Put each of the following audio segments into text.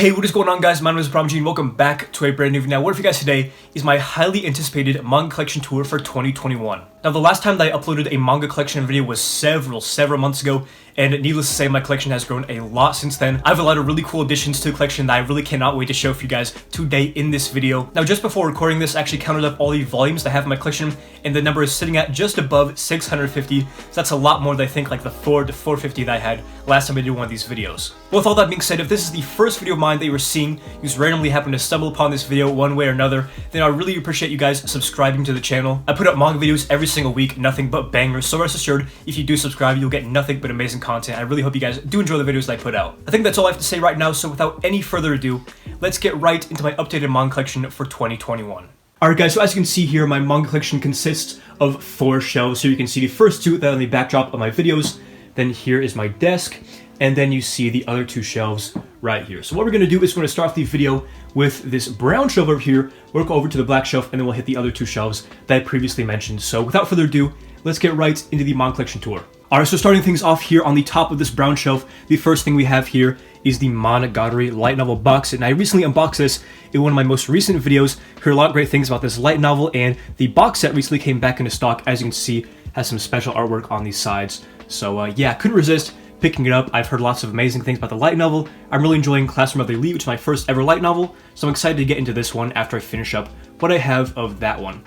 Hey, what is going on, guys? My name is ThePromG and welcome back to a brand new video. Now, what for you guys today is my highly anticipated manga collection tour for 2021. Now, the last time that I uploaded a manga collection video was several months ago, and needless to say, my collection has grown a lot since then. I have a lot of really cool additions to the collection that I really cannot wait to show for you guys today in this video. Now, just before recording this, I actually counted up all the volumes that I have in my collection, and the number is sitting at just above 650, so that's a lot more than I think like the 400 to 450 that I had last time I did one of these videos. Well, with all that being said, if this is the first video of mine that you were seeing, you just randomly happen to stumble upon this video one way or another, then I really appreciate you guys subscribing to the channel. I put up manga videos every single week, nothing but bangers, so rest assured, if you do subscribe, you'll get nothing but amazing content. I really hope you guys do enjoy the videos that I put out. I think that's all I have to say right now, so without any further ado, let's get right into my updated manga collection for 2021. Alright guys, so as you can see here, my manga collection consists of 4 shelves. So you can see the first 2 that are on the backdrop of my videos, then here is my desk, and then you see the other 2 shelves right here. So what we're going to do is we're going to start off the video with this brown shelf over here, work over to the black shelf, and then we'll hit the other 2 shelves that I previously mentioned. So without further ado, let's get right into the manga collection tour. Alright, so starting things off here on the top of this brown shelf, the first thing we have here is the Monogatari light novel box set, and I recently unboxed this in one of my most recent videos. Heard a lot of great things about this light novel, and the box set recently came back into stock. As you can see, has some special artwork on these sides. So yeah, couldn't resist picking it up. I've heard lots of amazing things about the light novel. I'm really enjoying Classroom of the Elite, which is my first ever light novel, so I'm excited to get into this one after I finish up what I have of that one.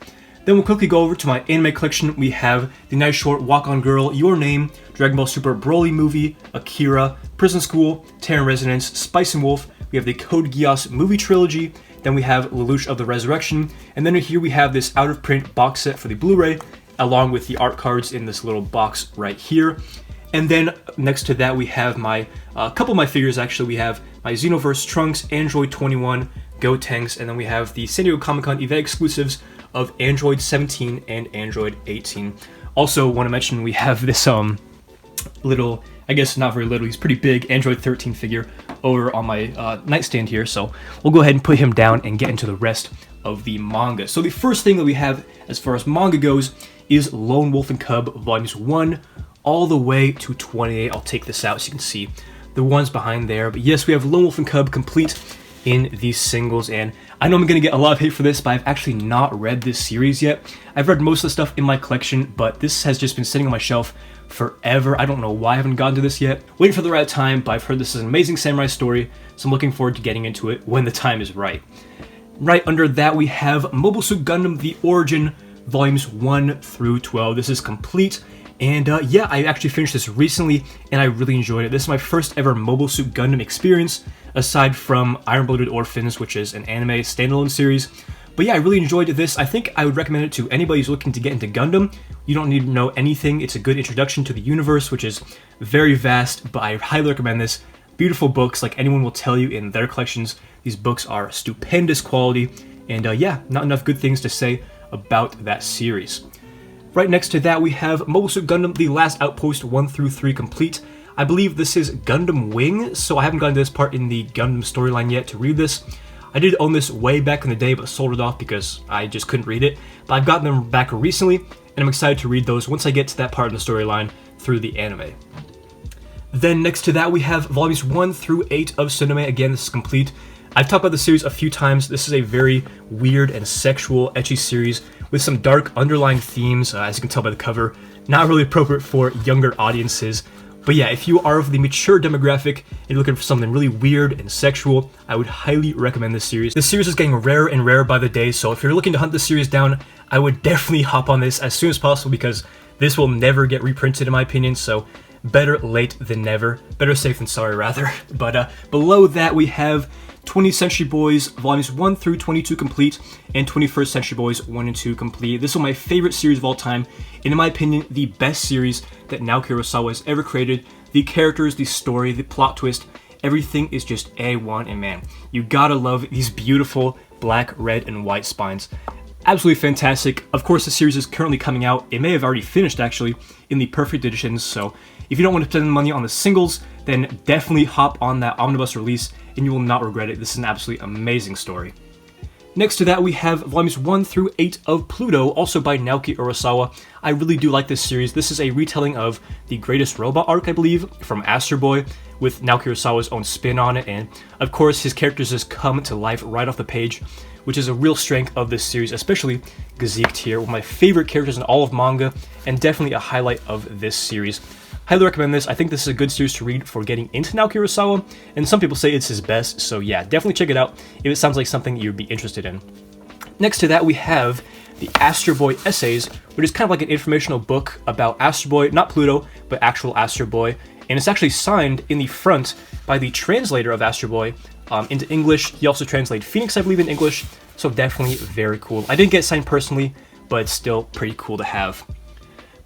Then we'll quickly go over to my anime collection. We have the nice short Walk On Girl, Your Name, Dragon Ball Super Broly movie, Akira, Prison School, Terran Resonance, Spice and Wolf. We have the Code Geass movie trilogy. Then we have Lelouch of the Resurrection. And then here we have this out-of-print box set for the Blu-ray, along with the art cards in this little box right here. And then next to that we have my, a couple of my figures actually. We have my Xenoverse Trunks, Android 21, Gotenks, and then we have the San Diego Comic-Con event exclusives of Android 17 and Android 18. Also want to mention we have this little, I guess not very little, he's pretty big, Android 13 figure over on my nightstand here, so we'll go ahead and put him down and get into the rest of the manga. So the first thing that we have as far as manga goes is Lone Wolf and Cub volumes 1 all the way to 28. I'll take this out so you can see the ones behind there. But yes, we have Lone Wolf and Cub complete in these singles, and I know I'm going to get a lot of hate for this, but I've actually not read this series yet. I've read most of the stuff in my collection, but this has just been sitting on my shelf forever. I don't know why I haven't gotten to this yet. Waiting for the right time, but I've heard this is an amazing samurai story, so I'm looking forward to getting into it when the time is right. Right under that, we have Mobile Suit Gundam The Origin, volumes 1 through 12. This is complete. And yeah, I actually finished this recently, and I really enjoyed it. This is my first ever Mobile Suit Gundam experience, aside from Iron Blooded Orphans, which is an anime standalone series. But yeah, I really enjoyed this. I think I would recommend it to anybody who's looking to get into Gundam. You don't need to know anything. It's a good introduction to the universe, which is very vast, but I highly recommend this. Beautiful books, like anyone will tell you in their collections. These books are stupendous quality, and yeah, not enough good things to say about that series. Right next to that, we have Mobile Suit Gundam The Last Outpost 1 through 3 complete. I believe this is Gundam Wing, so I haven't gotten to this part in the Gundam storyline yet to read this. I did own this way back in the day, but sold it off because I just couldn't read it. But I've gotten them back recently, and I'm excited to read those once I get to that part of the storyline through the anime. Then next to that, we have volumes 1 through 8 of Tsunade. Again, this is complete. I've talked about the series a few times. This is a very weird and sexual, ecchi series with some dark underlying themes, as you can tell by the cover. Not really appropriate for younger audiences. But yeah, if you are of the mature demographic and you're looking for something really weird and sexual, I would highly recommend this series. This series is getting rarer and rarer by the day, so if you're looking to hunt this series down, I would definitely hop on this as soon as possible because this will never get reprinted in my opinion, so better late than never. Better safe than sorry, rather. But below that, we have 20th Century Boys volumes 1 through 22 complete, and 21st Century Boys 1 and 2 complete. This is my favorite series of all time, and in my opinion, the best series that Naoki Urasawa has ever created. The characters, the story, the plot twist, everything is just A1, and man, you gotta love these beautiful black, red, and white spines. Absolutely fantastic. Of course, the series is currently coming out. It may have already finished, actually, in the perfect editions, so if you don't want to spend money on the singles, then definitely hop on that omnibus release, and you will not regret it. This is an absolutely amazing story. Next to that, we have volumes 1 through 8 of Pluto, also by Naoki Urasawa. I really do like this series. This is a retelling of the Greatest Robot arc, I believe, from Astro Boy, with Naoki Urasawa's own spin on it, and of course his characters just come to life right off the page, which is a real strength of this series, especially Gaziked here, one of my favorite characters in all of manga, and definitely a highlight of this series. Highly recommend this. I think this is a good series to read for getting into Naoki Urasawa, and some people say it's his best, so yeah, definitely check it out if it sounds like something you'd be interested in. Next to that, we have the Astro Boy Essays, which is kind of like an informational book about Astro Boy, not Pluto, but actual Astro Boy, and it's actually signed in the front by the translator of Astro Boy into English. He also translated Phoenix, I believe, in English, so definitely very cool. I didn't get it signed personally, but it's still pretty cool to have.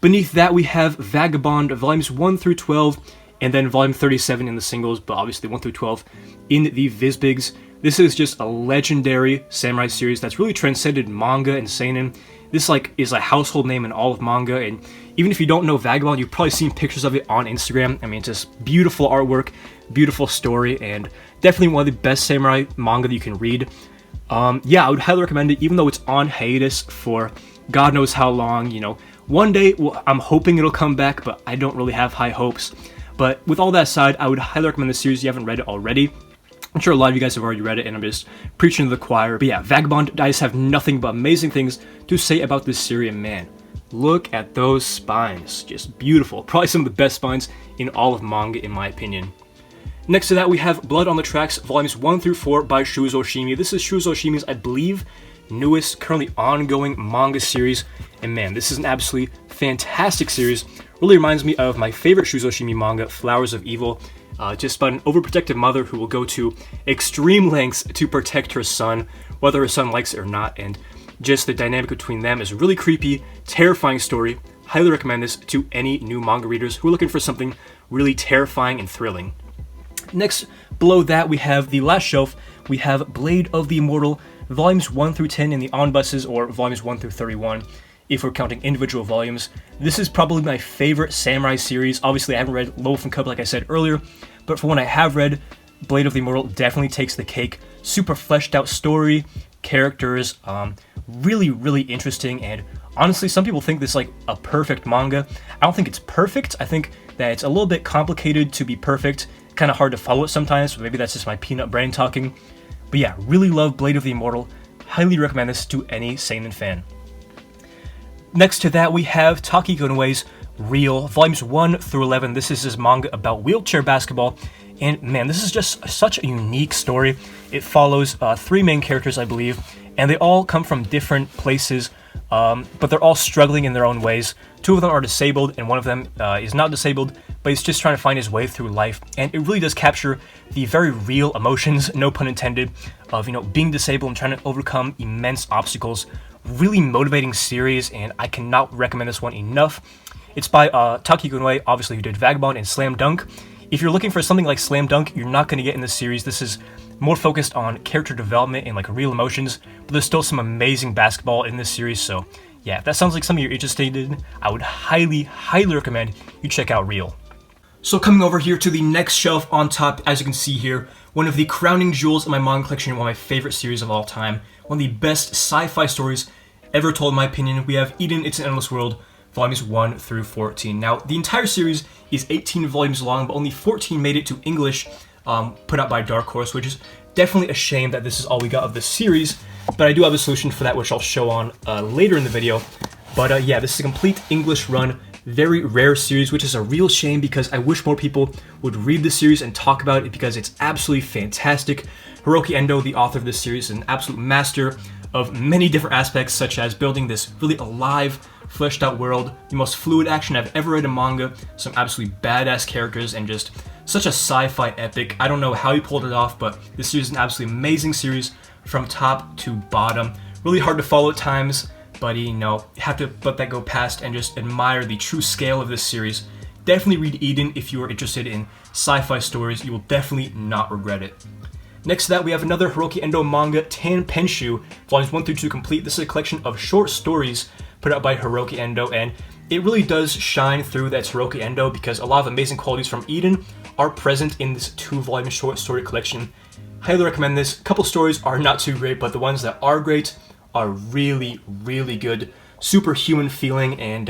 Beneath that, we have Vagabond, volumes 1 through 12, and then volume 37 in the singles, but obviously 1 through 12 in the Vizbigs. This is just a legendary samurai series that's really transcended manga and seinen. This is a household name in all of manga, and even if you don't know Vagabond, you've probably seen pictures of it on Instagram. I mean, it's just beautiful artwork, beautiful story, and definitely one of the best samurai manga that you can read. Yeah, I would highly recommend it, even though it's on hiatus for God knows how long. One day, I'm hoping it'll come back, but I don't really have high hopes. But with all that aside, I would highly recommend the series if you haven't read it already. I'm sure a lot of you guys have already read it, and I'm just preaching to the choir. But yeah, Vagabond, I just have nothing but amazing things to say about this series, and man, look at those spines. Just beautiful. Probably some of the best spines in all of manga, in my opinion. Next to that, we have Blood on the Tracks, volumes 1 through 4 by Shuzo Oshimi. This is Shuzo Oshimi's, I believe, newest, currently ongoing manga series. And man, this is an absolutely fantastic series. Really reminds me of my favorite Shuzo Oshimi manga, Flowers of Evil. Just about an overprotective mother who will go to extreme lengths to protect her son, whether her son likes it or not, and just the dynamic between them is a really creepy, terrifying story. Highly recommend this to any new manga readers who are looking for something really terrifying and thrilling. Next, below that, we have the last shelf. We have Blade of the Immortal, volumes 1 through 10 in the omnibuses, or volumes 1 through 31, if we're counting individual volumes. This is probably my favorite samurai series. Obviously, I haven't read Loaf and Cub like I said earlier, but for what I have read, Blade of the Immortal definitely takes the cake. Super fleshed out story, characters, really, really interesting, and honestly, some people think this is like a perfect manga. I don't think it's perfect. I think that it's a little bit complicated to be perfect, kind of hard to follow it sometimes, but maybe that's just my peanut brain talking. But yeah, really love Blade of the Immortal. Highly recommend this to any seinen fan. Next to that, we have Taki Konoue's Real, volumes 1 through 11. This is his manga about wheelchair basketball, and man, this is just such a unique story. It follows 3 main characters, I believe, and they all come from different places, but they're all struggling in their own ways. 2 of them are disabled, and one of them is not disabled, but he's just trying to find his way through life. And it really does capture the very real emotions, no pun intended, of being disabled and trying to overcome immense obstacles. Really motivating series, and I cannot recommend this one enough. It's by Taki Konoue, obviously, who did Vagabond and Slam Dunk. If you're looking for something like Slam Dunk, you're not going to get in this series. This is more focused on character development and real emotions, but there's still some amazing basketball in this series. So yeah, if that sounds like something you're interested in, I would highly, highly recommend you check out Real. So coming over here to the next shelf on top, as you can see here, one of the crowning jewels in my manga collection, one of my favorite series of all time, one of the best sci-fi stories ever told in my opinion. We have Eden, It's an Endless World, volumes 1 through 14. Now, the entire series is 18 volumes long, but only 14 made it to English, put out by Dark Horse, which is definitely a shame that this is all we got of this series, but I do have a solution for that, which I'll show on later in the video. But yeah, this is a complete English run, very rare series, which is a real shame because I wish more people would read the series and talk about it because it's absolutely fantastic. Hiroki Endo, the author of this series, is an absolute master of many different aspects, such as building this really alive, fleshed out world, the most fluid action I've ever read in manga, some absolutely badass characters, and just such a sci-fi epic. I don't know how he pulled it off, but this series is an absolutely amazing series from top to bottom. Really hard to follow at times, but you have to let that go past and just admire the true scale of this series. Definitely read Eden if you are interested in sci-fi stories. You will definitely not regret it. Next to that, we have another Hiroki Endo manga, Tan Penshu, volumes 1 through 2 complete. This is a collection of short stories put out by Hiroki Endo, and it really does shine through that it's Hiroki Endo because a lot of amazing qualities from Eden are present in this 2-volume short story collection. Highly recommend this. A couple stories are not too great, but the ones that are great are really, really good. Super human feeling, and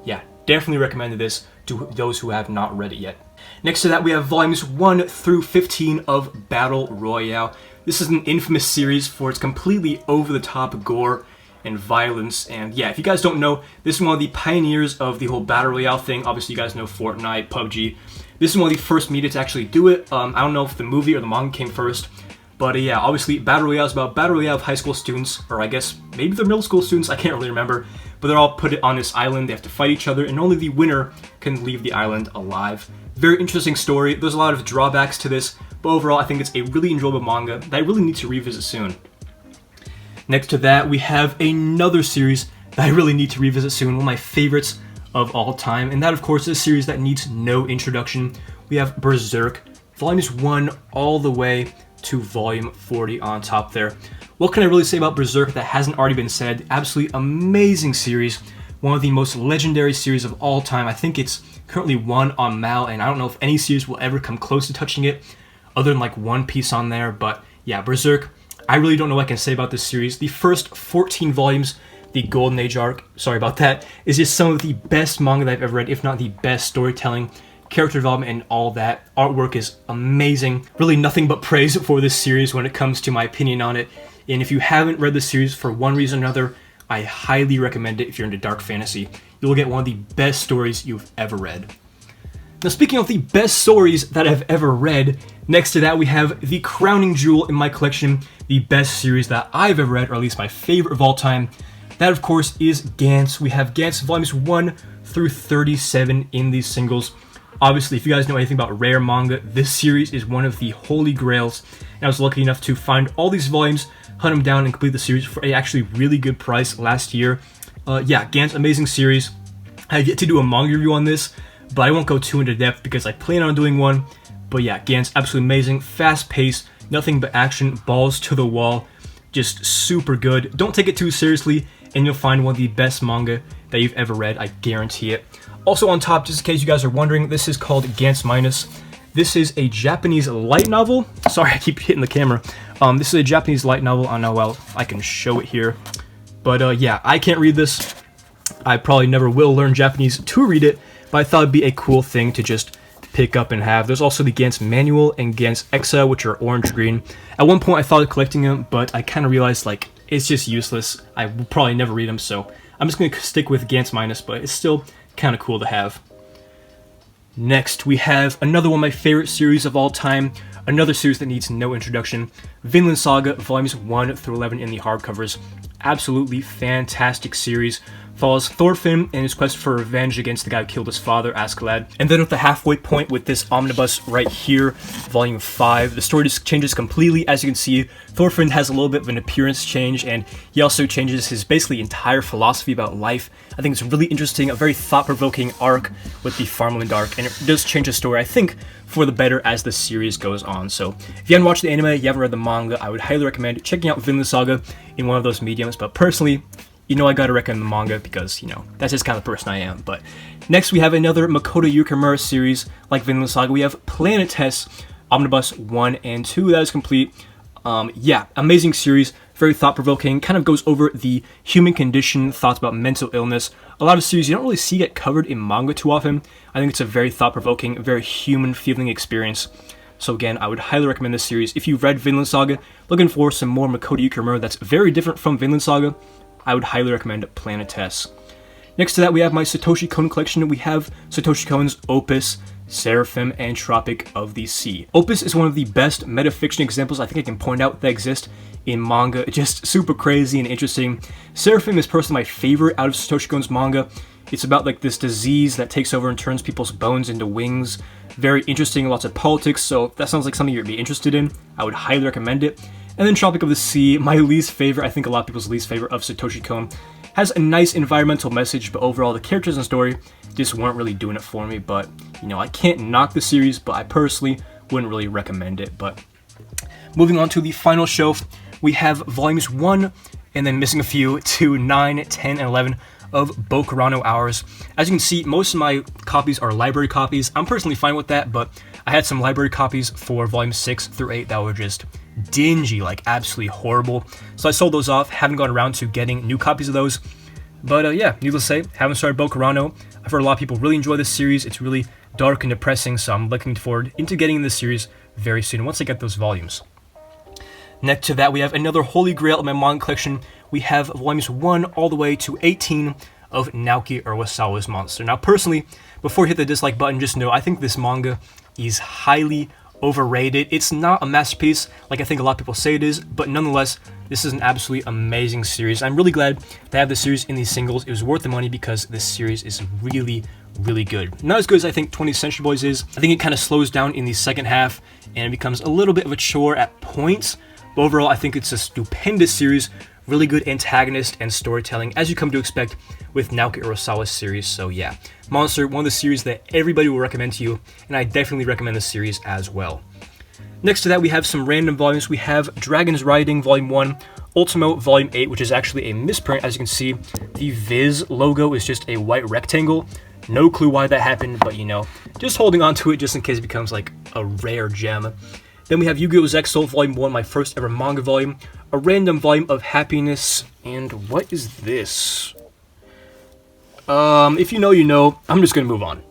yeah, definitely recommend this to those who have not read it yet. Next to that, we have volumes 1 through 15 of Battle Royale. This is an infamous series for its completely over-the-top gore and violence, and yeah, if you guys don't know, this is one of the pioneers of the whole Battle Royale thing. Obviously, you guys know Fortnite, PUBG. This is one of the first media to actually do it. I don't know if the movie or the manga came first, but yeah, obviously, Battle Royale is about Battle Royale of high school students, or I guess maybe they're middle school students, I can't really remember, but they're all put on this island, they have to fight each other, and only the winner can leave the island alive. Very interesting story. There's a lot of drawbacks to this, but overall I think it's a really enjoyable manga that I really need to revisit soon. Next to that, we have another series that I really need to revisit soon, one of my favorites of all time, and that of course is a series that needs no introduction. We have Berserk, volumes 1 all the way to volume 40 on top there. What can I really say about Berserk that hasn't already been said? Absolutely amazing series, one of the most legendary series of all time. I think it's currently 1 on Mal, and I don't know if any series will ever come close to touching it, other than like One Piece on there, but yeah, Berserk, I really don't know what I can say about this series. The first 14 volumes, the Golden Age arc, sorry about that, is just some of the best manga that I've ever read, if not the best storytelling, character development, and all that. Artwork is amazing. Really nothing but praise for this series when it comes to my opinion on it. And if you haven't read this series for one reason or another, I highly recommend it if you're into dark fantasy. You'll get one of the best stories you've ever read. Now, speaking of the best stories that I've ever read, next to that we have the crowning jewel in my collection, the best series that I've ever read, or at least my favorite of all time. That, of course, is Gantz. We have Gantz volumes 1 through 37 in these singles. Obviously, if you guys know anything about rare manga, this series is one of the holy grails, and I was lucky enough to find all these volumes, hunt them down, and complete the series for a actually really good price last year. Yeah, Gantz, amazing series. I have yet to do a manga review on this, but I won't go too into depth because I plan on doing one. But yeah, Gantz, absolutely amazing, fast-paced, nothing but action, balls to the wall, just super good. Don't take it too seriously, and you'll find one of the best manga that you've ever read, I guarantee it. Also on top, just in case you guys are wondering, this is called Gantz Minus. This is a Japanese light novel. Sorry, I keep hitting the camera. This is a Japanese light novel. I don't know, well, I can show it here. But yeah, I can't read this. I probably never will learn Japanese to read it, but I thought it'd be a cool thing to just pick up and have. There's also the Gantz Manual and Gantz Exa, which are orange-green. At one point I thought of collecting them, but I kind of realized, like, it's just useless. I will probably never read them, so I'm just going to stick with Gantz Minus, but it's still kind of cool to have. Next, we have another one of my favorite series of all time, another series that needs no introduction, Vinland Saga, volumes 1 through 11 in the hardcovers. Absolutely fantastic series. Follows Thorfinn in his quest for revenge against the guy who killed his father, Askeladd. And then at the halfway point with this omnibus right here, volume 5, the story just changes completely. As you can see, Thorfinn has a little bit of an appearance change, and he also changes his basically entire philosophy about life. I think it's really interesting, a very thought-provoking arc with the Farmland arc, and it does change the story, I think, for the better as the series goes on. So if you haven't watched the anime, you haven't read the manga, I would highly recommend checking out Vinland Saga in one of those mediums, but personally, you know I gotta recommend the manga because, you know, that's just kind of the person I am. But next we have another Makoto Yukimura series like Vinland Saga. We have Planet Test, Omnibus 1 and 2. That is complete. Yeah, amazing series, very thought-provoking, kind of goes over the human condition, thoughts about mental illness. A lot of series you don't really see get covered in manga too often. I think it's a very thought-provoking, very human-feeling experience. So again, I would highly recommend this series. If you've read Vinland Saga, looking for some more Makoto Yukimura that's very different from Vinland Saga, I would highly recommend Planet Test. Next to that, we have my Satoshi Kon collection. We have Satoshi Kon's Opus, Seraphim, and Tropic of the Sea. Opus is one of the best metafiction examples I think I can point out that exist in manga. It's just super crazy and interesting. Seraphim is personally my favorite out of Satoshi Kon's manga. It's about like this disease that takes over and turns people's bones into wings. Very interesting, lots of politics, so if that sounds like something you'd be interested in, I would highly recommend it. And then Tropic of the Sea, my least favorite, I think a lot of people's least favorite of Satoshi Kon. Has a nice environmental message, but overall the characters and story just weren't really doing it for me. But, you know, I can't knock the series, but I personally wouldn't really recommend it. But moving on to the final shelf, we have volumes 1, and then missing a few, to 9, 10, and 11 of Bokurano Hours. As you can see, most of my copies are library copies. I'm personally fine with that, but I had some library copies for volumes 6 through 8 that were just dingy, like absolutely horrible. So I sold those off, haven't gone around to getting new copies of those. But yeah, needless to say, haven't started Bokurano. I've heard a lot of people really enjoy this series. It's really dark and depressing, so I'm looking forward into getting this series very soon once I get those volumes. Next to that, we have another holy grail in my manga collection. We have volumes 1 all the way to 18 of Naoki Urasawa's Monster. Now, personally, before you hit the dislike button, just know I think this manga is highly overrated. It's not a masterpiece like I think a lot of people say it is, but nonetheless, this is an absolutely amazing series. I'm really glad to have this series in these singles. It was worth the money because this series is really, really good. Not as good as I think 20th Century Boys is. I think it kind of slows down in the second half and it becomes a little bit of a chore at points. But overall, I think it's a stupendous series. Really good antagonist and storytelling, as you come to expect with Naoki Urasawa's series. So yeah, Monster, one of the series that everybody will recommend to you, and I definitely recommend this series as well. Next to that, we have some random volumes. We have Dragon's Riding Volume 1, Ultimo Volume 8, which is actually a misprint. As you can see, the Viz logo is just a white rectangle. No clue why that happened, but you know, just holding on to it just in case it becomes like a rare gem. Then we have Yu-Gi-Oh! Zexal Volume 1, my first ever manga volume, a random volume of happiness, and what is this? If you know, you know. I'm just gonna move on.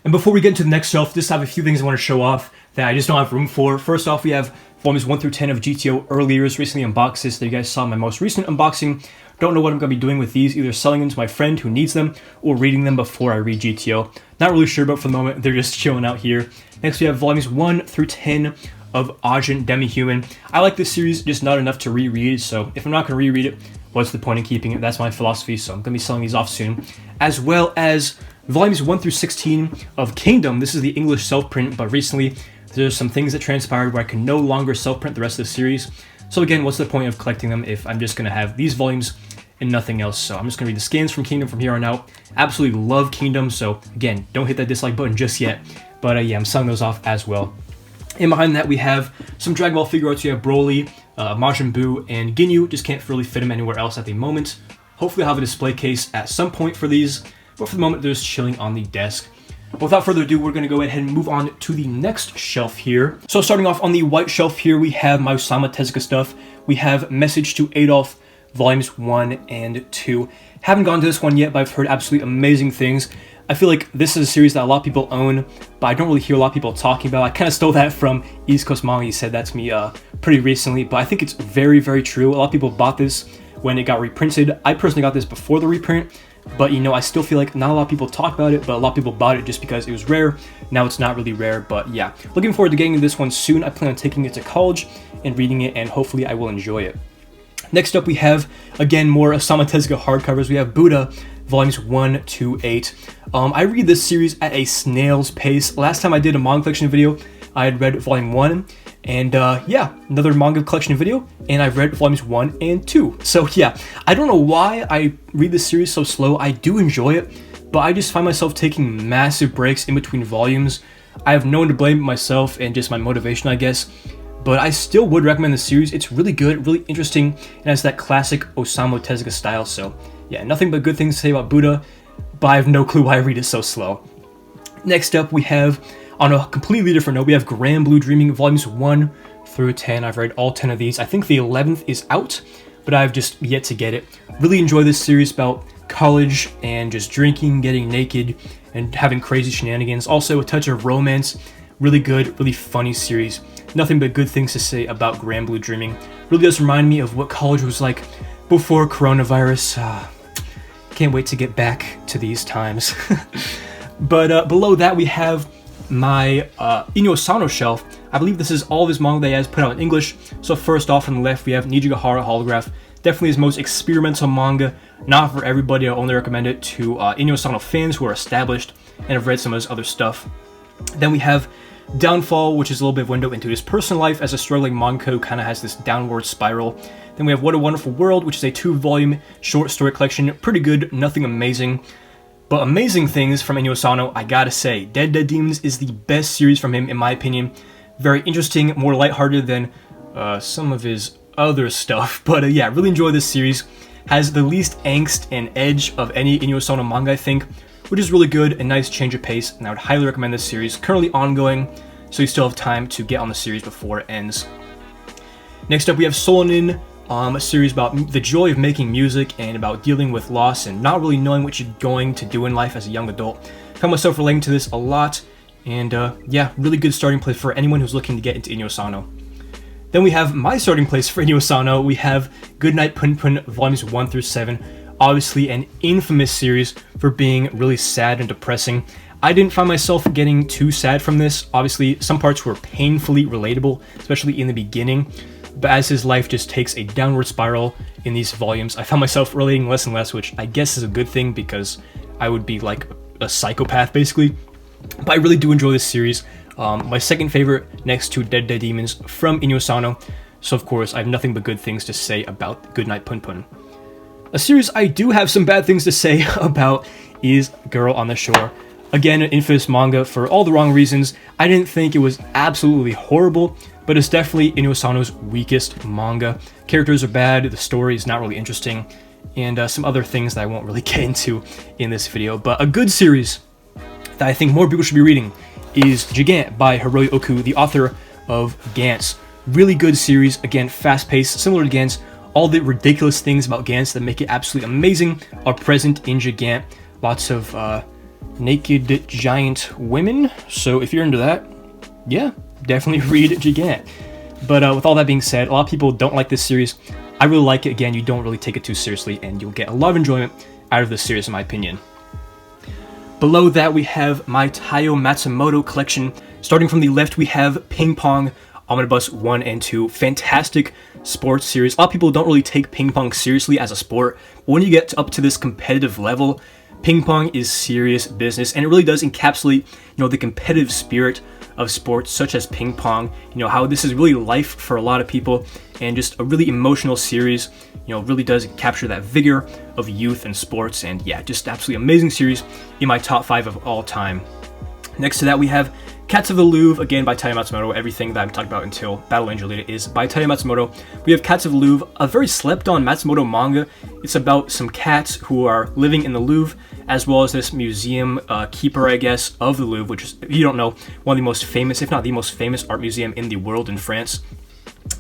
And before we get into the next shelf, just have a few things I want to show off that I just don't have room for. First off, we have volumes 1 through 10 of GTO Early Years, recently unboxed this, that you guys saw in my most recent unboxing. Don't know what I'm going to be doing with these, either selling them to my friend who needs them, or reading them before I read GTO. Not really sure, but for the moment, they're just chilling out here. Next, we have volumes 1 through 10 of Ajin Demi-Human. I like this series, just not enough to reread, so if I'm not going to reread it, what's the point in keeping it? That's my philosophy, so I'm going to be selling these off soon. As well as volumes 1 through 16 of Kingdom. This is the English self-print, but recently there's some things that transpired where I can no longer self-print the rest of the series. So again, what's the point of collecting them if I'm just going to have these volumes and nothing else? So I'm just going to read the scans from Kingdom from here on out. Absolutely love Kingdom, so again, don't hit that dislike button just yet. But yeah, I'm selling those off as well. And behind that, we have some Dragon Ball figure arts. We have Broly, Majin Buu, and Ginyu. Just can't really fit them anywhere else at the moment. Hopefully I'll have a display case at some point for these, but for the moment, they're just chilling on the desk. But without further ado, we're going to go ahead and move on to the next shelf here. So starting off on the white shelf here, we have my Osamu Tezuka stuff. We have Message to Adolf, volumes 1 and 2. Haven't gone to this one yet, but I've heard absolutely amazing things. I feel like this is a series that a lot of people own, but I don't really hear a lot of people talking about. I kind of stole that from East Coast Manga. He said that to me pretty recently, but I think it's very, very true. A lot of people bought this when it got reprinted. I personally got this before the reprint, but you know, I still feel like not a lot of people talk about it, but a lot of people bought it just because it was rare. Now it's not really rare, but yeah. Looking forward to getting to this one soon. I plan on taking it to college and reading it, and hopefully I will enjoy it. Next up, we have, again, more Osamu Tezuka hardcovers. We have Buddha, volumes 1 to 8. I read this series at a snail's pace. Last time I did a manga collection video, I had read volume 1, and yeah, another manga collection video, and I've read volumes 1 and 2. So yeah, I don't know why I read this series so slow. I do enjoy it, but I just find myself taking massive breaks in between volumes. I have no one to blame but myself and just my motivation, I guess. But I still would recommend the series. It's really good, really interesting, and has that classic Osamu Tezuka style. So yeah, nothing but good things to say about Buddha, but I have no clue why I read it so slow. Next up, we have, on a completely different note, we have Grand Blue Dreaming volumes 1 through 10. I've read all 10 of these. I think the 11th is out, but I've just yet to get it. Really enjoy this series about college and just drinking, getting naked, and having crazy shenanigans. Also a touch of romance. Really good, really funny series. Nothing but good things to say about Grand Blue Dreaming. Really does remind me of what college was like before coronavirus. Can't wait to get back to these times. But below that, we have my Inio Asano shelf. I believe this is all of his manga that he has put out in English. So first off on the left, we have Nijigahara Holograph. Definitely his most experimental manga. Not for everybody. I only recommend it to Inio Asano fans who are established and have read some of his other stuff. Then we have Downfall, which is a little bit of window into his personal life as a struggling manga who kind of has this downward spiral. Then we have What a Wonderful World, which is a 2-volume short story collection. Pretty good, nothing amazing. But amazing things from Inio Asano, I gotta say. Dead Dead Demons is the best series from him, in my opinion. Very interesting, more lighthearted than some of his other stuff. But yeah, really enjoy this series. Has the least angst and edge of any Inio Asano manga, I think, which is really good, a nice change of pace, and I would highly recommend this series. Currently ongoing, so you still have time to get on the series before it ends. Next up, we have Solonin a series about the joy of making music and about dealing with loss and not really knowing what you're going to do in life as a young adult. I found myself relating to this a lot, and yeah, really good starting place for anyone who's looking to get into Inio Asano. Then we have my starting place for Inio Asano. We have Goodnight Punpun Volumes 1 through 7, obviously an infamous series for being really sad and depressing. I didn't find myself getting too sad from this. Obviously, some parts were painfully relatable, especially in the beginning, but as his life just takes a downward spiral in these volumes, I found myself relating less and less, which I guess is a good thing because I would be like a psychopath basically. But I really do enjoy this series. My second favorite next to Dead Dead Demons from Inio Asano, so of course I have nothing but good things to say about Goodnight Punpun. A series I do have some bad things to say about is Girl on the Shore. Again, an infamous manga for all the wrong reasons. I didn't think it was absolutely horrible, but it's definitely Inio Asano's weakest manga. Characters are bad, the story is not really interesting, and some other things that I won't really get into in this video. But a good series that I think more people should be reading is Gigant by Hiroi Oku, the author of Gantz. Really good series, again, fast-paced, similar to Gantz. All the ridiculous things about Gantz that make it absolutely amazing are present in Gigant. Lots of naked giant women, so if you're into that, yeah, definitely read Gigant. But with all that being said, a lot of people don't like this series. I really like it. Again, you don't really take it too seriously, and you'll get a lot of enjoyment out of this series, in my opinion. Below that, we have my Taiyo Matsumoto collection. Starting from the left, we have Ping Pong Omnibus 1 and 2. Fantastic sports series. A lot of people don't really take ping pong seriously as a sport, but when you get up to this competitive level, ping pong is serious business, and it really does encapsulate, the competitive spirit of sports such as ping pong. How this is really life for a lot of people, and just a really emotional series. Really does capture that vigor of youth and sports, and yeah, just absolutely amazing series in my top 5 of all time. Next to that, we have Cats of the Louvre, again by Taiyo Matsumoto. Everything that I'm talking about until Battle Angel Alita is by Taiyo Matsumoto. We have Cats of the Louvre, a very slept-on Matsumoto manga. It's about some cats who are living in the Louvre, as well as this museum keeper, I guess, of the Louvre, which is, if you don't know, one of the most famous, if not the most famous art museum in the world in France.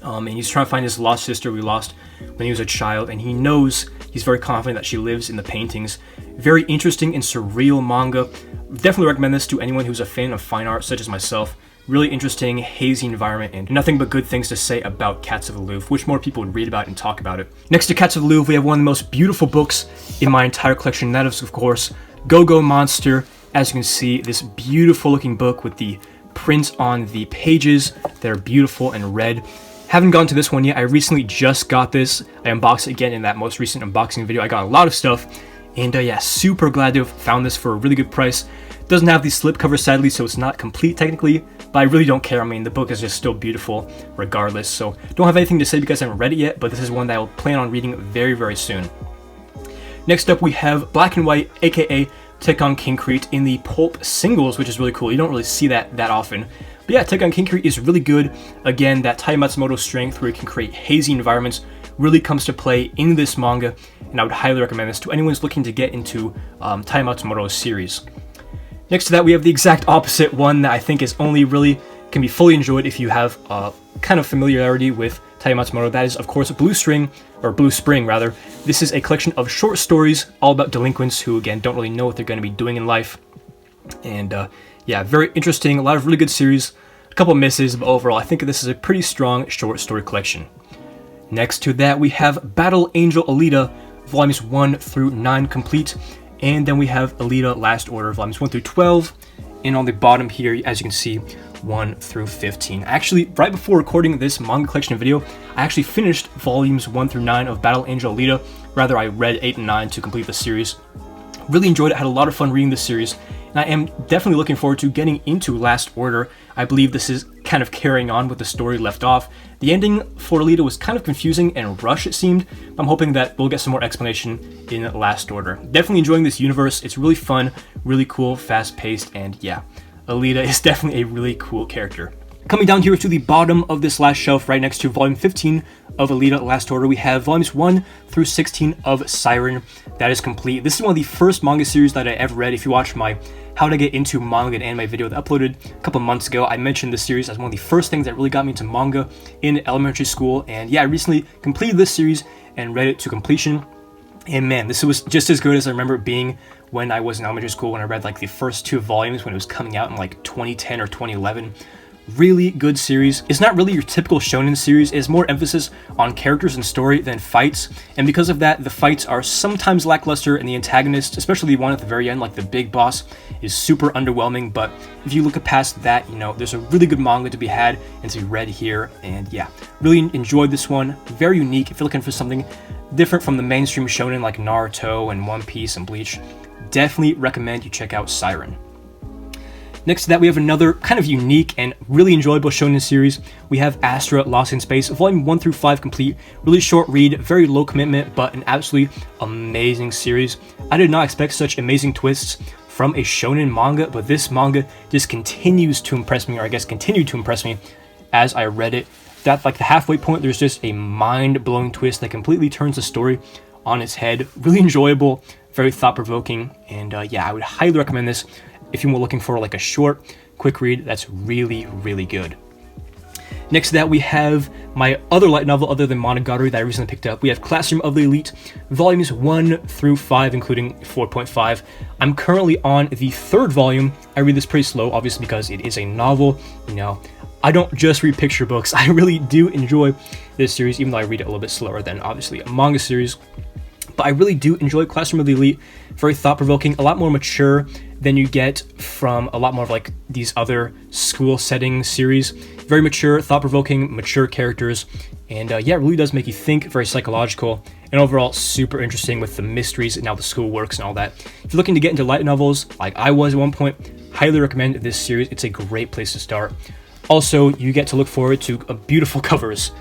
And he's trying to find his lost sister we lost when he was a child, and he's very confident that she lives in the paintings. Very interesting and surreal manga. Definitely recommend this to anyone who's a fan of fine art, such as myself. Really interesting, hazy environment, and nothing but good things to say about Cats of the Louvre. Wish more people would read about it and talk about it. Next to Cats of the Louvre, we have one of the most beautiful books in my entire collection. That is, of course, Go-Go Monster. As you can see, this beautiful looking book with the prints on the pages that are beautiful and red. Haven't gone to this one yet. I recently just got this. I unboxed it again in that most recent unboxing video. I got a lot of stuff, and yeah, super glad to have found this for a really good price. Doesn't have the slipcover, sadly, so it's not complete technically, but I really don't care. I mean, the book is just still beautiful regardless, so don't have anything to say because I haven't read it yet, but this is one that I will plan on reading very, very soon. Next up, we have Black and White, aka Tekken Kincrete, in the pulp singles, which is really cool. You don't really see that often. But yeah, Tekken Kincrete is really good. Again, that Taiyo Matsumoto strength where you can create hazy environments really comes to play in this manga, and I would highly recommend this to anyone who's looking to get into Taiyo Matsumoto's series. Next to that, we have the exact opposite one that I think is only really can be fully enjoyed if you have kind of familiarity with Taiyo Matsumoto. That is, of course, Blue Spring. This is a collection of short stories all about delinquents who, again, don't really know what they're going to be doing in life. And yeah, very interesting, a lot of really good series, a couple misses, but overall I think this is a pretty strong short story collection. Next to that, we have Battle Angel Alita, volumes 1 through 9 complete, and then we have Alita Last Order, volumes 1 through 12, and on the bottom here, as you can see, 1 through 15. Actually, right before recording this manga collection video, I actually finished volumes 1 through 9 of Battle Angel Alita. Rather, I read 8 and 9 to complete the series. Really enjoyed it, had a lot of fun reading this series, and I am definitely looking forward to getting into Last Order. I believe this is kind of carrying on with the story left off. The ending for Alita was kind of confusing and rushed, it seemed, but I'm hoping that we'll get some more explanation in Last Order. Definitely enjoying this universe. It's really fun, really cool, fast-paced, and yeah, Alita is definitely a really cool character. Coming down here to the bottom of this last shelf, right next to volume 15 of Alita Last Order, we have volumes 1 through 16 of Siren. That is complete. This is one of the first manga series that I ever read. If you watch my How to Get Into Manga and Anime video that I uploaded a couple months ago, I mentioned this series as one of the first things that really got me into manga in elementary school. And yeah, I recently completed this series and read it to completion. And man, this was just as good as I remember it being when I was in elementary school, when I read like the first 2 volumes when it was coming out in like 2010 or 2011. Really good series. It's not really your typical shonen series. It has more emphasis on characters and story than fights, and because of that, the fights are sometimes lackluster, and the antagonist, especially the one at the very end, like the big boss, is super underwhelming. But if you look past that, you know, there's a really good manga to be had and to be read here. And yeah, really enjoyed this one. Very unique. If you're looking for something different from the mainstream shonen like Naruto and One Piece and Bleach, definitely recommend you check out Siren. Next to that, we have another kind of unique and really enjoyable shonen series. We have Astra Lost in Space, volume 1 through 5 complete. Really short read, very low commitment, but an absolutely amazing series. I did not expect such amazing twists from a shonen manga, but this manga just continues to impress me, or I guess continued to impress me as I read it. At like the halfway point, there's just a mind-blowing twist that completely turns the story on its head. Really enjoyable, very thought-provoking, and yeah, I would highly recommend this if you were looking for like a short, quick read that's really, really good. Next to that, we have my other light novel other than Monogatari that I recently picked up. We have Classroom of the Elite, volumes 1 through 5, including 4.5. I'm currently on the 3rd volume. I read this pretty slow, obviously, because it is a novel. You know, I don't just read picture books. I really do enjoy this series, even though I read it a little bit slower than, obviously, a manga series. But I really do enjoy Classroom of the Elite. Very thought-provoking, a lot more mature than you get from a lot more of like these other school setting series. Very mature, thought-provoking, mature characters, and yeah, it really does make you think, very psychological, and overall super interesting with the mysteries and how the school works and all that. If you're looking to get into light novels, like I was at one point, highly recommend this series. It's a great place to start. Also, you get to look forward to beautiful covers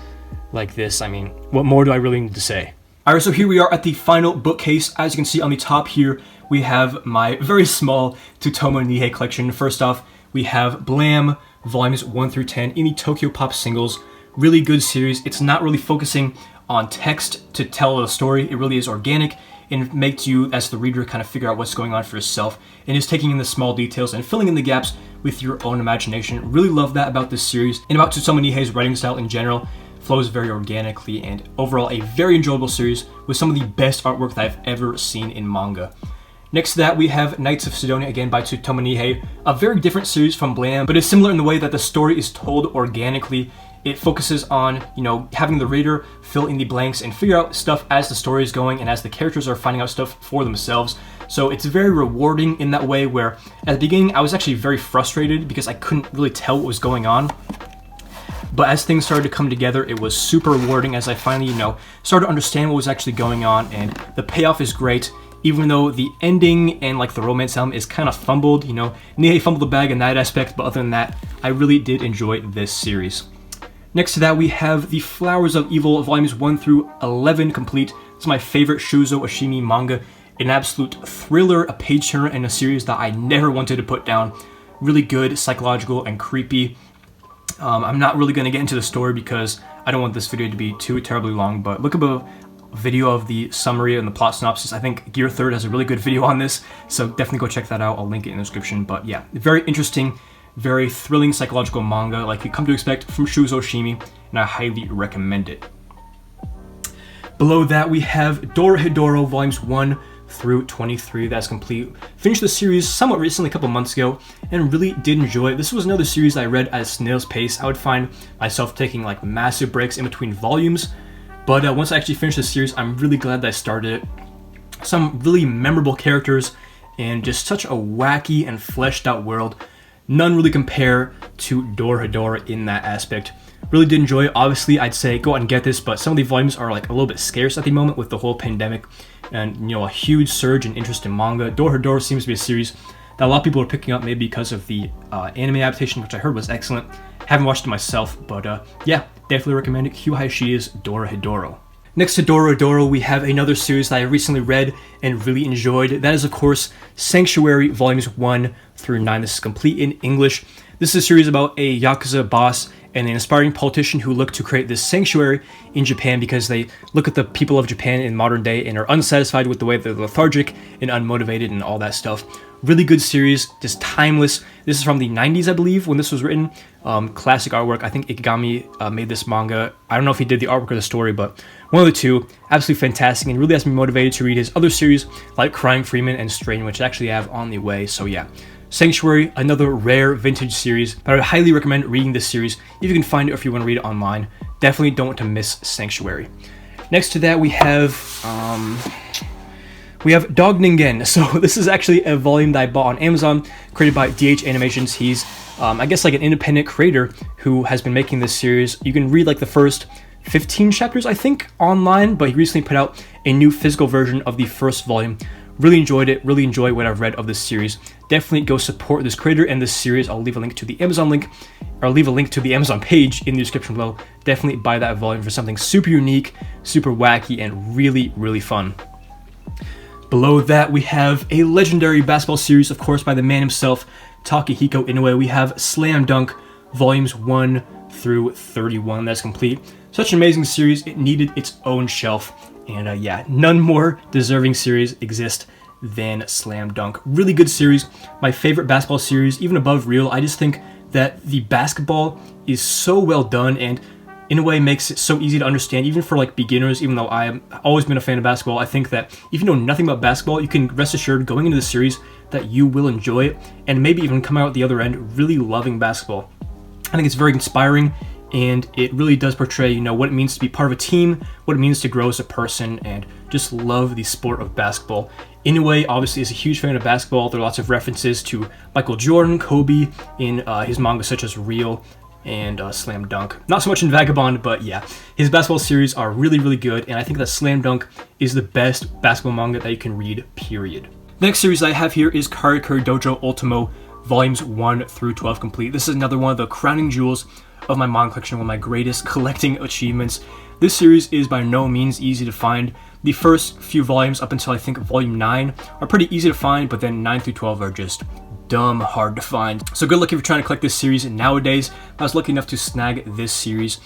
like this. I mean, what more do I really need to say? Alright, so here we are at the final bookcase. As you can see on the top here, we have my very small Tsutomu Nihei collection. First off, we have Blam, volumes 1 through 10, in the Tokyo Pop singles. Really good series. It's not really focusing on text to tell a story. It really is organic and makes you, as the reader, kind of figure out what's going on for yourself, and is taking in the small details and filling in the gaps with your own imagination. Really love that about this series, and about Tsutomu Nihei's writing style in general. Flows very organically, and overall a very enjoyable series with some of the best artwork that I've ever seen in manga. Next to that, we have Knights of Sidonia, again by Tsutomu Nihei, a very different series from Blam, but it's similar in the way that the story is told organically. It focuses on, you know, having the reader fill in the blanks and figure out stuff as the story is going and as the characters are finding out stuff for themselves. So it's very rewarding in that way, where at the beginning I was actually very frustrated because I couldn't really tell what was going on. But as things started to come together, it was super rewarding as I finally, you know, started to understand what was actually going on, and the payoff is great. Even though the ending and like the romance element is kind of fumbled, you know, Nihei fumbled the bag in that aspect, but other than that, I really did enjoy this series. Next to that, we have The Flowers of Evil, volumes 1 through 11 complete. It's my favorite Shuzo Oshimi manga, an absolute thriller, a page turner, and a series that I never wanted to put down. Really good, psychological, and creepy. I'm not really going to get into the story because I don't want this video to be too terribly long, but look above a video of the summary and the plot synopsis. I think Gear Third has a really good video on this, so definitely go check that out. I'll link it in the description. But yeah, very interesting, very thrilling psychological manga like you come to expect from Shuzo Oshimi, and I highly recommend it. Below that, we have Dorohedoro, volumes 1 through 23. That's complete. Finished the series somewhat recently, a couple months ago, and really did enjoy it. This was another series I read at a snail's pace. I would find myself taking like massive breaks in between volumes, but once I actually finished the series, I'm really glad that I started it. Some really memorable characters and just such a wacky and fleshed out world. None really compare to Dorohedoro in that aspect. Really did enjoy it. Obviously, I'd say go out and get this, but some of the volumes are like a little bit scarce at the moment with the whole pandemic and, you know, a huge surge in interest in manga. Dorohedoro seems to be a series that a lot of people are picking up, maybe because of the anime adaptation, which I heard was excellent. Haven't watched it myself, but yeah, definitely recommend it. Hyu Haishi's Dorohedoro. Next to Dorohedoro, we have another series that I recently read and really enjoyed. That is, of course, Sanctuary Volumes 1 through 9. This is complete in English. This is a series about a Yakuza boss and an aspiring politician who look to create this sanctuary in Japan because they look at the people of Japan in modern day and are unsatisfied with the way they're lethargic and unmotivated and all that stuff. Really good series, just timeless. This is from the 90s, I believe, when this was written. Classic artwork. I think Ikigami made this manga. I don't know if he did the artwork or the story, but one of the two. Absolutely fantastic and really has me motivated to read his other series like Crying Freeman and Strain, which I actually have on the way. So yeah, Sanctuary, another rare vintage series, but I would highly recommend reading this series if you can find it or if you want to read it online. Definitely don't want to miss Sanctuary. Next to that, we have Dog Ningen. So this is actually a volume that I bought on Amazon, created by DH Animations. He's, I guess, like an independent creator who has been making this series. You can read like the first 15 chapters, I think, online, but he recently put out a new physical version of the first volume. Really enjoyed it, really enjoy what I've read of this series. Definitely go support this creator and this series. I'll leave a link to the Amazon link, or leave a link to the Amazon page in the description below. Definitely buy that volume for something super unique, super wacky, and really, really fun. Below that, we have a legendary basketball series, of course, by the man himself, Takehiko Inoue. We have Slam Dunk, volumes 1 through 31. That's complete. Such an amazing series, it needed its own shelf. And yeah, none more deserving series exist than Slam Dunk. Really good series. My favorite basketball series, even above Real. I just think that the basketball is so well done and in a way makes it so easy to understand, even for like beginners. Even though I have always been a fan of basketball, I think that if you know nothing about basketball, you can rest assured going into the series that you will enjoy it and maybe even come out the other end really loving basketball. I think it's very inspiring, and it really does portray, you know, what it means to be part of a team, what it means to grow as a person, and just love the sport of basketball. Inoue obviously is a huge fan of basketball. There are lots of references to Michael Jordan, Kobe in his manga such as Real and Slam Dunk. Not so much in Vagabond, but yeah, his basketball series are really, really good, and I think that Slam Dunk is the best basketball manga that you can read, period. The next series I have here is Karakuri Dojo Ultimo, volumes 1 through 12 complete. This is another one of the crowning jewels of my manga collection, one of my greatest collecting achievements. This series is by no means easy to find. The first few volumes up until I think volume 9 are pretty easy to find, but then 9 through 12 are just dumb hard to find. So good luck if you're trying to collect this series nowadays. I was lucky enough to snag this series.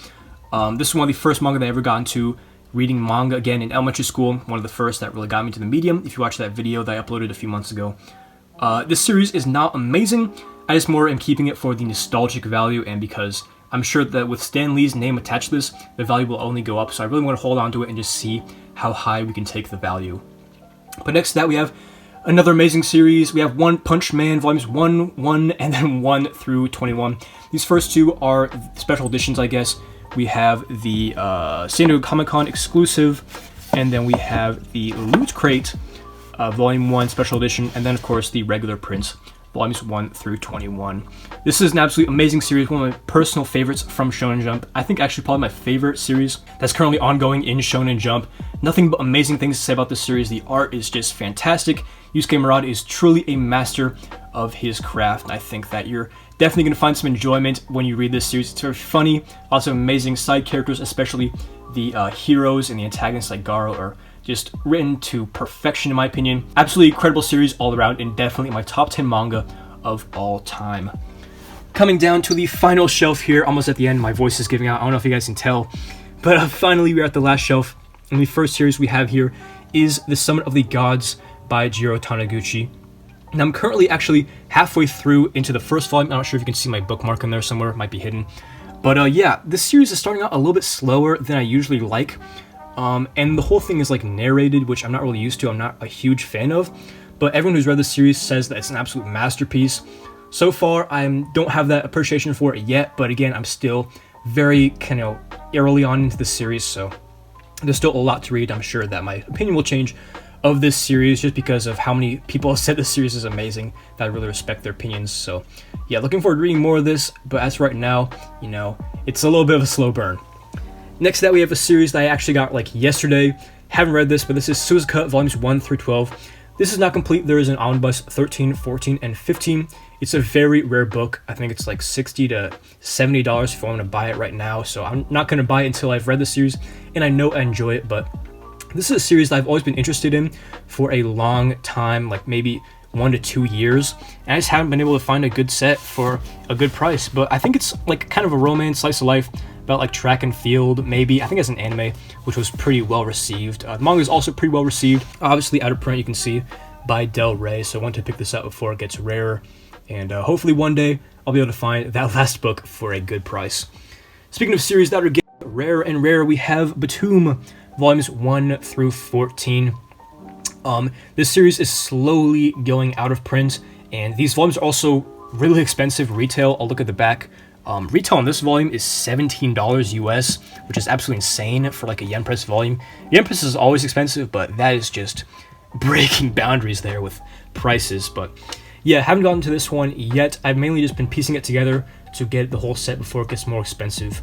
This is one of the first manga that I ever got into reading manga again in elementary school. One of the first that really got me to the medium. If you watch that video that I uploaded a few months ago. This series is not amazing. I just more am keeping it for the nostalgic value and because I'm sure that with Stan Lee's name attached to this, the value will only go up. So I really want to hold on to it and just see how high we can take the value. But next to that, we have another amazing series. We have One Punch Man, volumes 1, and then 1 through 21. These first two are special editions, I guess. We have the San Diego Comic-Con exclusive, and then we have the Loot Crate, volume 1 special edition, and then of course the regular prints, volumes 1 through 21. This is an absolutely amazing series, one of my personal favorites from Shonen Jump. I think actually probably my favorite series that's currently ongoing in Shonen Jump. Nothing but amazing things to say about this series. The art is just fantastic. Yusuke Murata is truly a master of his craft, and I think that you're definitely going to find some enjoyment when you read this series. It's very funny, lots of amazing side characters, especially the heroes and the antagonists like Garo are just written to perfection in my opinion. Absolutely incredible series all around, and definitely my top 10 manga of all time. Coming down to the final shelf here, almost at the end, my voice is giving out, I don't know if you guys can tell, but finally we're at the last shelf, and the first series we have here is The Summit of the Gods by Jiro Taniguchi. Now I'm currently actually halfway through into the first volume. I'm not sure if you can see my bookmark in there somewhere, it might be hidden. But yeah, this series is starting out a little bit slower than I usually like. And the whole thing is like narrated, which I'm not really used to, I'm not a huge fan of. But everyone who's read the series says that it's an absolute masterpiece. So far, I don't have that appreciation for it yet, but again, I'm still very kind of early on into the series, so there's still a lot to read. I'm sure that my opinion will change of this series just because of how many people have said this series is amazing, that I really respect their opinions. So yeah, looking forward to reading more of this, but as right now, you know, it's a little bit of a slow burn. Next to that, we have a series that I actually got like yesterday. Haven't read this, but this is Suzuka volumes 1 through 12. This is not complete. There is an omnibus 13, 14, and 15. It's a very rare book. I think it's like $60 to $70 if I want to buy it right now. So I'm not going to buy it until I've read the series and I know I enjoy it. But this is a series that I've always been interested in for a long time, like maybe 1 to 2 years, and I just haven't been able to find a good set for a good price. But I think it's like kind of a romance slice of life about like track and field, maybe. I think it's an anime, which was pretty well received. The manga is also pretty well received. Obviously out of print, you can see, by Del Rey, so I want to pick this up before it gets rarer, and hopefully one day I'll be able to find that last book for a good price. Speaking of series that are getting rarer and rarer, we have Batum, volumes 1 through 14. This series is slowly going out of print, and these volumes are also really expensive retail. I'll look at the back. Retail on this volume is $17 US, which is absolutely insane for like a yen press volume. Yen press is always expensive, but that is just breaking boundaries there with prices. But yeah, haven't gotten to this one yet. I've mainly just been piecing it together to get the whole set before it gets more expensive.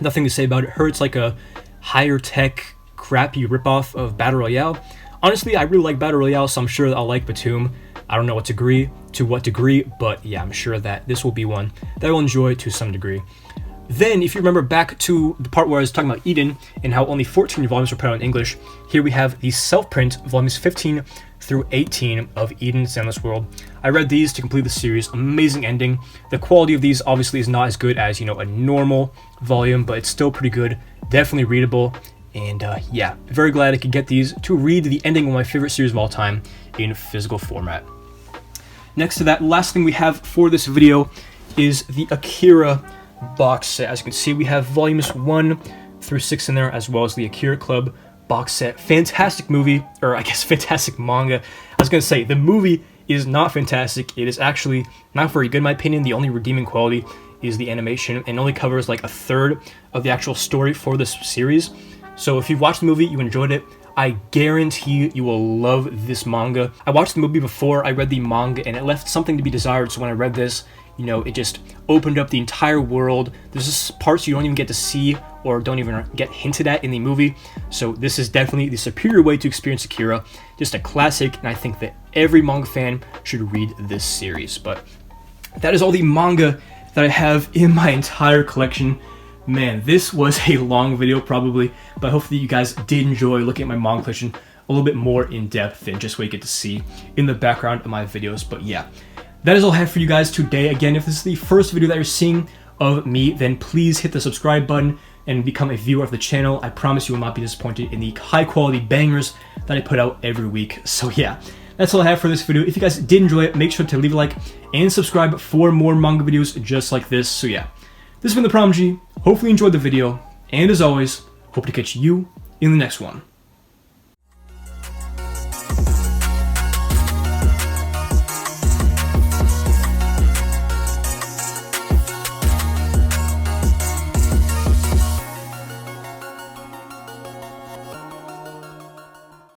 Nothing to say about it. Heard it's like a higher tech, crappy ripoff of Battle Royale. Honestly, I really like Battle Royale, so I'm sure that I'll like Batum. I don't know what degree, but yeah, I'm sure that this will be one that I will enjoy to some degree. Then, if you remember back to the part where I was talking about Eden and how only 14 volumes were put out in English, here we have the self-print volumes 15 through 18 of Eden's Endless World. I read these to complete the series. Amazing ending. The quality of these obviously is not as good as, a normal volume, but it's still pretty good. Definitely readable. And yeah, very glad I could get these to read the ending of my favorite series of all time in physical format. Next to that, last thing we have for this video is the Akira box set. As you can see, we have volumes 1 through 6 in there, as well as the Akira Club box set. Fantastic movie, or I guess fantastic manga. I was going to say, the movie is not fantastic. It is actually not very good in my opinion. The only redeeming quality is the animation, and only covers like a third of the actual story for this series. So if you've watched the movie, you enjoyed it, I guarantee you will love this manga. I watched the movie before I read the manga, and it left something to be desired. So when I read this, it just opened up the entire world. There's just parts you don't even get to see or don't even get hinted at in the movie. So this is definitely the superior way to experience Akira. Just a classic, and I think that every manga fan should read this series. But that is all the manga that I have in my entire collection. Man, this was a long video probably, but hopefully you guys did enjoy looking at my manga collection a little bit more in depth than just what you get to see in the background of my videos. But yeah, that is all I have for you guys today. Again, if this is the first video that you're seeing of me, then please hit the subscribe button and become a viewer of the channel. I promise you will not be disappointed in the high quality bangers that I put out every week. So yeah, that's all I have for this video. If you guys did enjoy it, make sure to leave a like and subscribe for more manga videos just like this. So yeah, this has been ThePromG. Hopefully you enjoyed the video, and as always, hope to catch you in the next one.